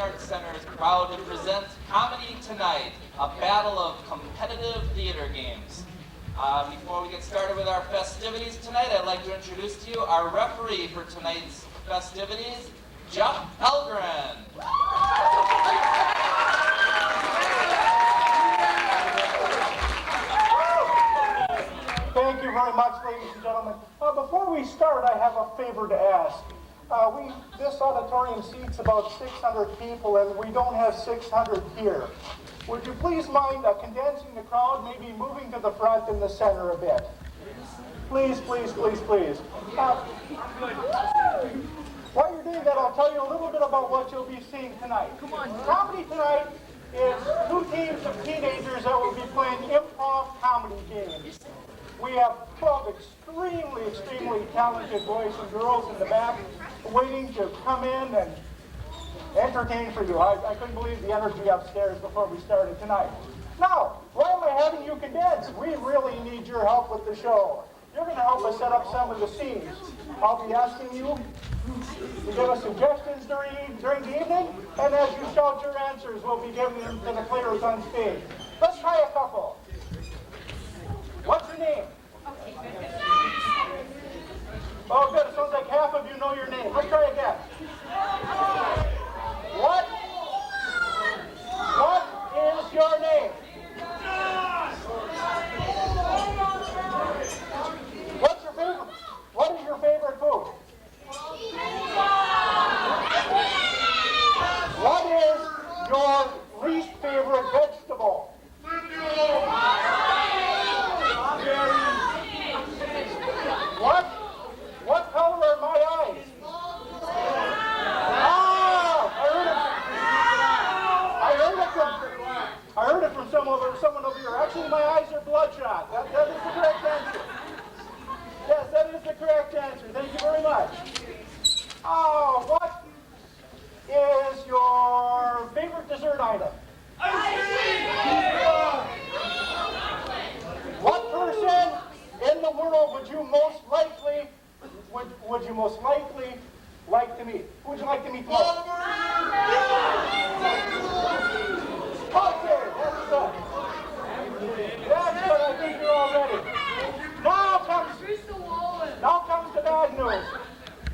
Arts Center is proud to present Comedy Tonight, a battle of competitive theater games. Before we get started with our festivities tonight, I'd like to introduce to you our referee for tonight's festivities, Jeff Elgren. Thank you very much, ladies and gentlemen. Before we start, I have a favor to ask. This auditorium seats about 600 people, and we don't have 600 here. Would you please mind condensing the crowd, maybe moving to the front and the center a bit? Please, please, please, please. While you're doing that, I'll tell you a little bit about what you'll be seeing tonight. Comedy Tonight is 2 teams of teenagers that will be playing improv comedy games. We have 12 extremely talented boys and girls in the back waiting to come in and entertain for you. I couldn't believe the energy upstairs before we started tonight. Now, why am I having you condense? We really need your help with the show. You're going to help us set up some of the scenes. I'll be asking you to give us suggestions during the evening, and as you shout your answers, we'll be giving them to the players on stage. Let's try a couple. What's your name? Oh, good. It sounds like half of you know your name. Let's try again. What is your name? What's your favorite? What is your favorite food? What is your least favorite vegetable? What color are my eyes? I heard it from someone over here. Actually, my eyes are bloodshot. That is the correct answer. Yes, that is the correct answer. Thank you very much. What is your favorite dessert item? What person in the world would you most likely like to meet? Who would you like to meet most? Okay, that's good. That's good. I think you're all ready. Now comes the bad news.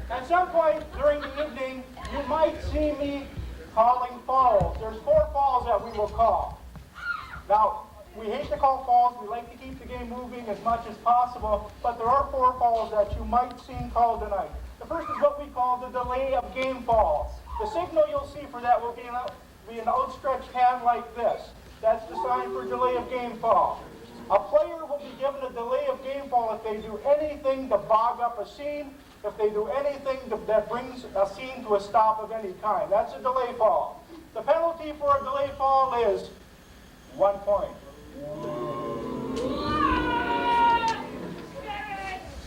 At some point during the evening, you might see me calling falls. There's 4 falls that we will call. Now, we hate to call falls. We like to keep the game moving as much as possible, but there are 4 falls that you might see called tonight. The first is what we call the delay of game fall. The signal you'll see for that will be an outstretched hand like this. That's the sign for delay of game fall. A player will be given a delay of game fall if they do anything to bog up a scene, if they do anything that brings a scene to a stop of any kind. That's a delay fall. The penalty for a delay fall is 1 point.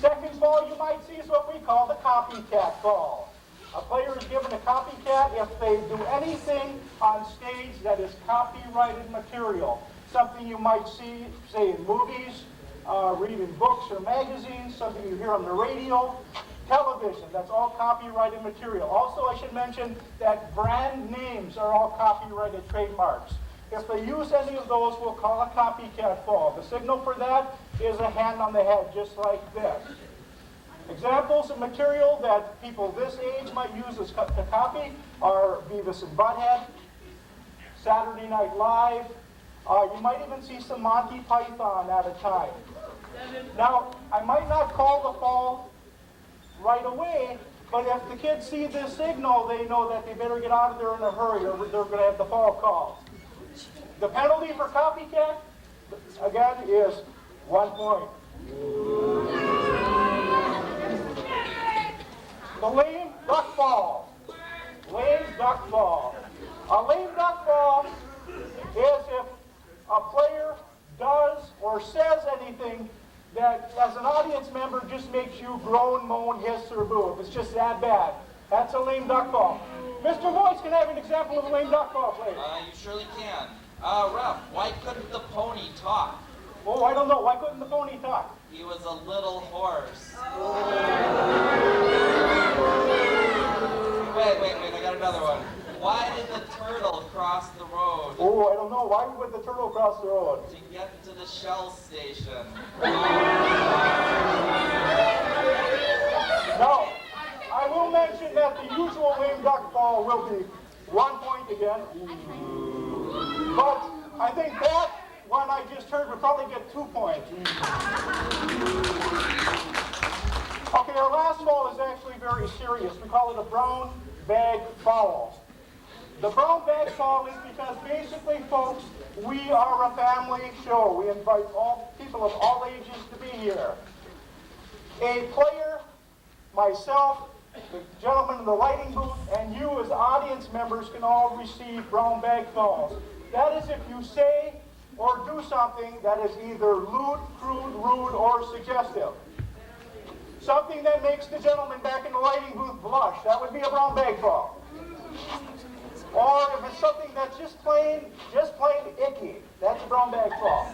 Second fall you might see is what we call the copycat fall. A player is given a copycat if they do anything on stage that is copyrighted material. Something you might see, say, in movies, read in books or magazines, something you hear on the radio, television. That's all copyrighted material. Also, I should mention that brand names are all copyrighted trademarks. If they use any of those, we'll call a copycat fall. The signal for that is a hand on the head, just like this. Examples of material that people this age might use to copy are Beavis and Butthead, Saturday Night Live. You might even see some Monty Python at a time. Now, I might not call the fall right away, but if the kids see this signal, they know that they better get out of there in a hurry or they're going to have the fall called. The penalty for copycat, again, is 1 point. The lame duck ball. Lame duck ball. A lame duck ball is if a player does or says anything that, as an audience member, just makes you groan, moan, hiss, or boo. If it's just that bad. That's a lame duck ball. Mr. Voice, can I have an example of a lame duck ball, please? You surely can. Ralph, why couldn't the pony talk? Oh, I don't know. Why couldn't the pony talk? He was a little horse. Wait, I got another one. Why did the turtle cross the road? Oh, I don't know. Why would the turtle cross the road? To get to the Shell station. No. I will mention that the usual lame duck ball will be 1 point again. But I think that one I just heard would probably get 2 points. Okay, our last foul is actually very serious. We call it a brown bag foul. The brown bag foul is because basically, folks, we are a family show. We invite all people of all ages to be here. A player, myself, the gentleman in the lighting booth, and you as audience members can all receive brown bag fouls. That is if you say or do something that is either lewd, crude, rude, or suggestive. Something that makes the gentleman back in the lighting booth blush, that would be a brown bag foul. Or if it's something that's just plain icky, that's a brown bag foul.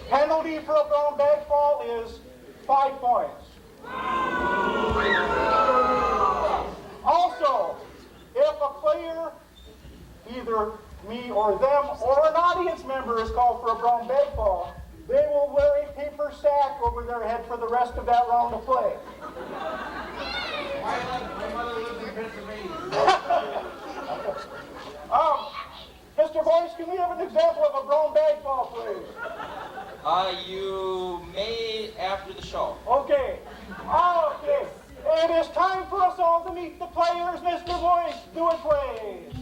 Penalty for a brown bag foul is 5 points. Also, if a player, either me or them, or an audience member is called for a brown bag foul, they will wear a paper sack over their head for the rest of that round of play. My mother lives in Pennsylvania. Mr. Boyce, can we have an example of a brown bag foul, please? You may after the show. Okay. Okay. It is time for us all to meet the players. Mr. Boyce, do it, please.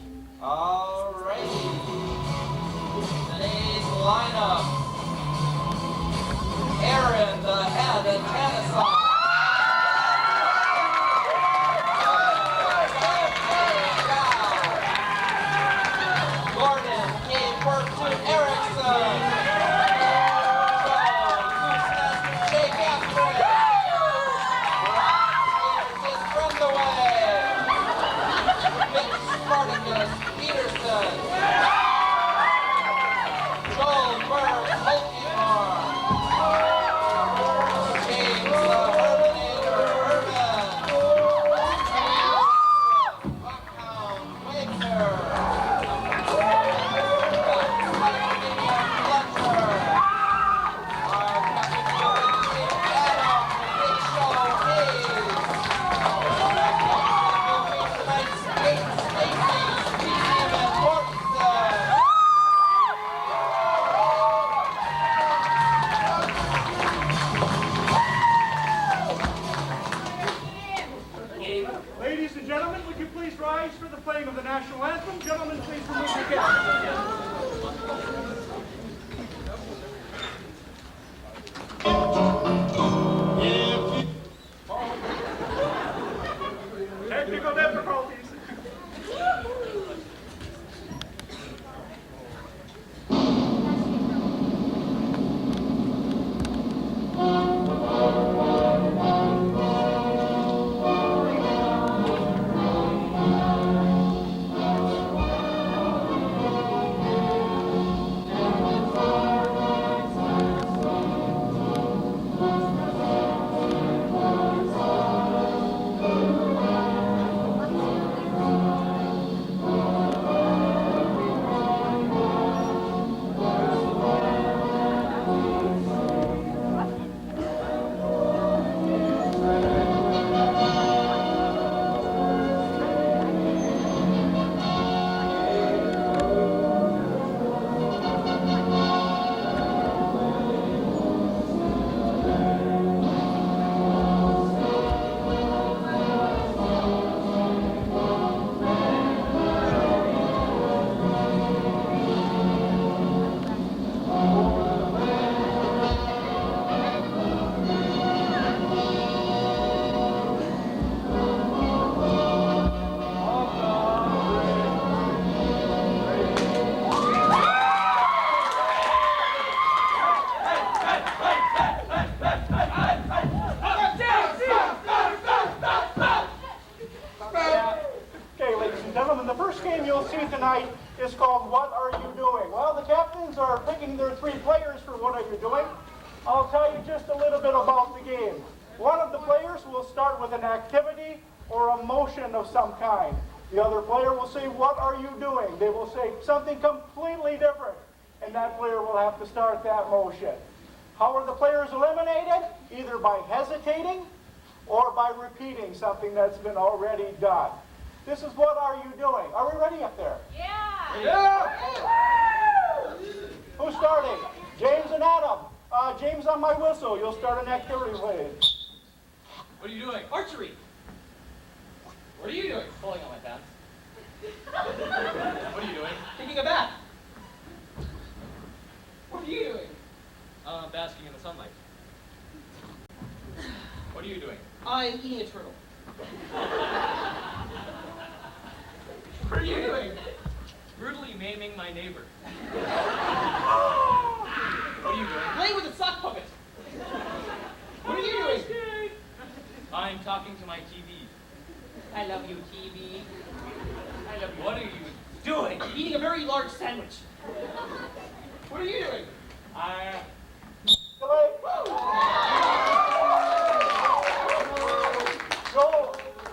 All right. Today's lineup. Aaron, the head of Tennessee. Gordon gave birth to Erickson. Jake Catherine. Here's his friend away. Mitch Spartacus Peterson. Joel Burke Holkemore. James Herminator Urban. Buckhound Wagner. Ladies and gentlemen, would you please rise for the playing of the national anthem? Gentlemen, please remove your caps. Technical difficulties. tonight is called What Are You Doing? Well, the captains are picking their three players for What Are You Doing? I'll tell you just a little bit about the game. One of the players will start with an activity or a motion of some kind. The other player will say, what are you doing? They will say something completely different, and that player will have to start that motion. How are the players eliminated? Either by hesitating or by repeating something that's been already done. This is what are you doing? Are we ready up there? Yeah! Yeah! Who's starting? James and Adam. James, on my whistle. You'll start an activity, please. What are you doing? Archery. What are you doing? Pulling on my pants. What are you doing? Taking a bath. What are you doing? Basking in the sunlight. What are you doing? I'm eating a turtle. What are you doing? Brutally maiming my neighbor. What are you doing? Playing with a sock puppet. What are you doing? I'm talking to my TV. I love you, TV. I love you. What are you doing? Eating a very large sandwich. What are you doing?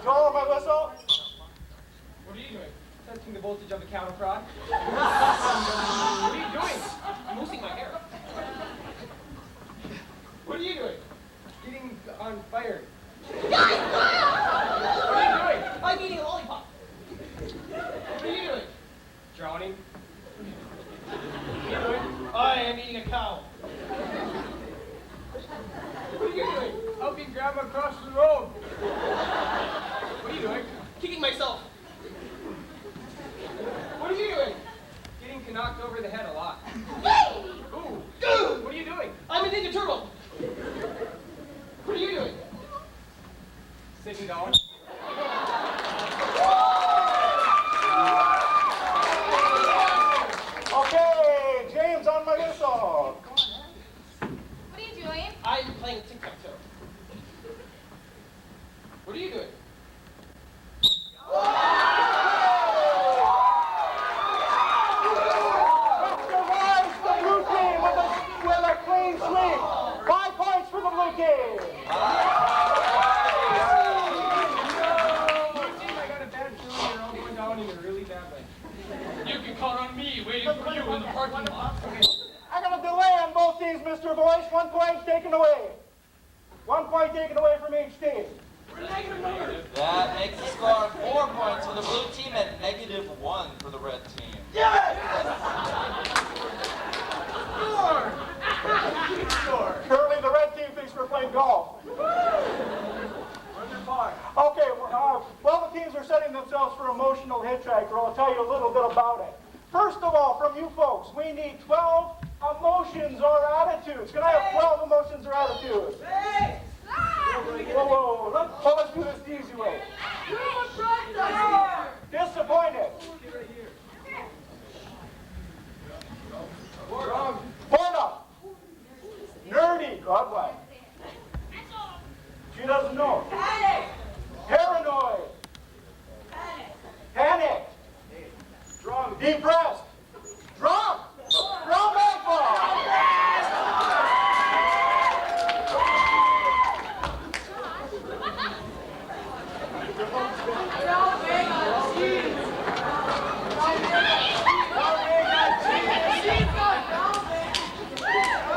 Joel, my whistle. What are you doing? Testing the voltage of a counter prod. What are you doing? I'm losing my hair. What are you doing? Getting on fire. What are you doing? I'm eating a lollipop. What are you doing? Drowning. What are you doing? I am eating a cow. What are you doing? Helping Grandma cross the road. What are you doing? Kicking myself. What are you doing? Getting knocked over the head a lot. Ooh. What are you doing? I'm a Ninja Turtle. What are you doing? Sitting down. Okay, James, on my whistle. What are you doing? I'm playing tic-tac-toe. What are you doing? Mr. Wise, the blue team with a clean sweep. 5 points for the blue team. I got a bad feeling you're all going down here really badly. You can count on me waiting for you in the parking lot. I got a delay on both teams, Mr. Voice. 1 point taken away. 1 point taken away from each team. That makes the score 4 points for the blue team and -1 for the red team. Currently, the red team thinks we're playing golf. Okay, while the teams are setting themselves for emotional hitchhiker, I'll tell you a little bit about it. First of all, from you folks, we need 12 emotions or attitudes. Can I have 12 emotions or attitudes? Whoa, let's do this the easy way. Disappointed. Bored up. Nerdy. God, what? She doesn't know. Paranoid. Panic. Depressed. Drunk. Romantic.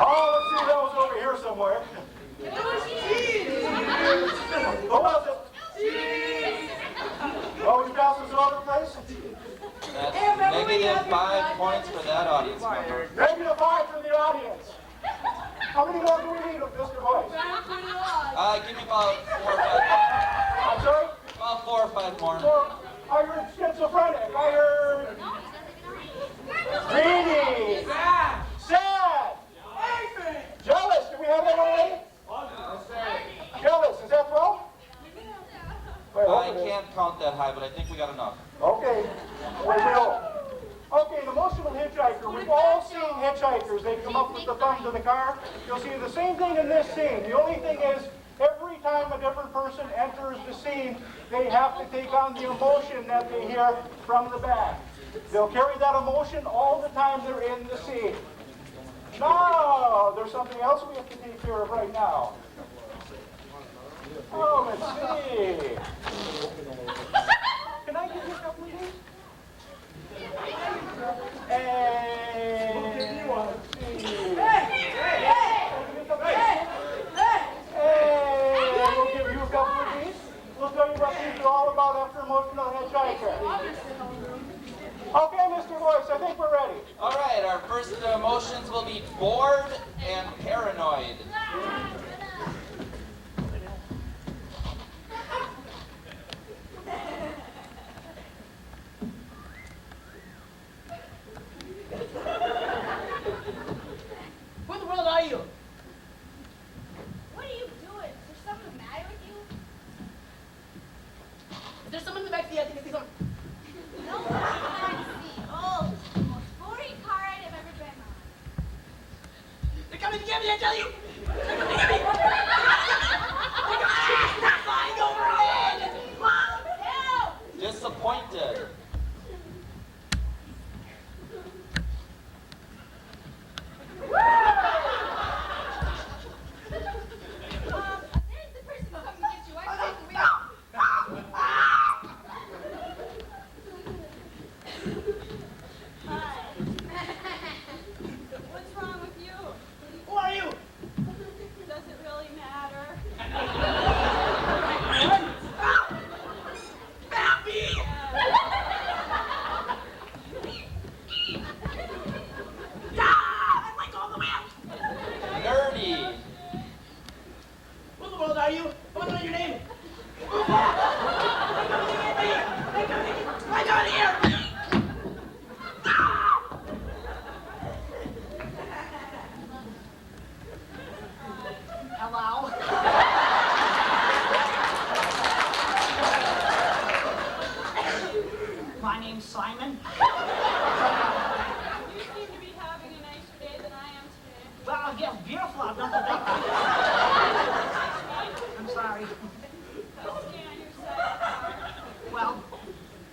Oh, let's see, that was over here somewhere. What was it? Oh, we passed this all over the place? That's -5 points for that audience member. -5 for the audience. How many more do we need of Mr. Voice? Give me about 4 or 5. I'm sorry? About 4 or 5 more. I heard schizophrenic. I heard greedy. Sad. Jealous. Do we have that already? Jealous. Is that 12? I can't count that high, but I think we got enough. Okay. We will. Okay, the emotional hitchhiker. We've all seen hitchhikers. They come up with the thumbs in the car. You'll see the same thing in this scene. The only thing is, every time a different person enters the scene, they have to take on the emotion that they hear from the back. They'll carry that emotion all the time they're in the scene. Now, there's something else we have to take care of right now. Oh, let's see. Can I give you a couple of these? Hey! We'll give you one. We'll give you a couple of these. We'll tell you what these are all about after Emotional Hitchhiker. Okay, Mr. Boyce, I think we're ready. All right, our first emotions will be bored and paranoid. Who in the world are you? What are you doing? Is there something the matter with you? Is there someone in the back seat? I think I see someone. No, I can't see. Oh, the most boring car ride I've ever been on. They're coming to get me, I tell you! They're coming to get me! They're flying overhead! Mom! Help! Disappointed. There's the person coming to get you. I'm taking the wheel. Hi. What's wrong with you? Who are you? Does it really matter? Happy! I'm like all the way up! Nerdy. Who in the world are you? I want to know your name. I got here! Hello? My name's Simon. You seem to be having a nicer day than I am today. Well, yeah, beautiful. I've done the thing. I'm sorry. Let's stay on your side. Well,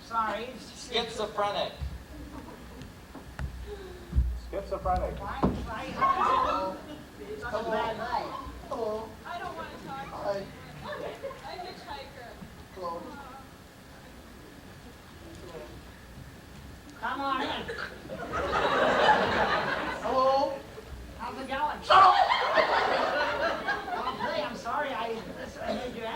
sorry. Schizophrenic. Schizophrenic. Fine, fine. It's not a bad night. Hello. I don't want to talk. Hi. A hitchhiker. Hello. Come on in.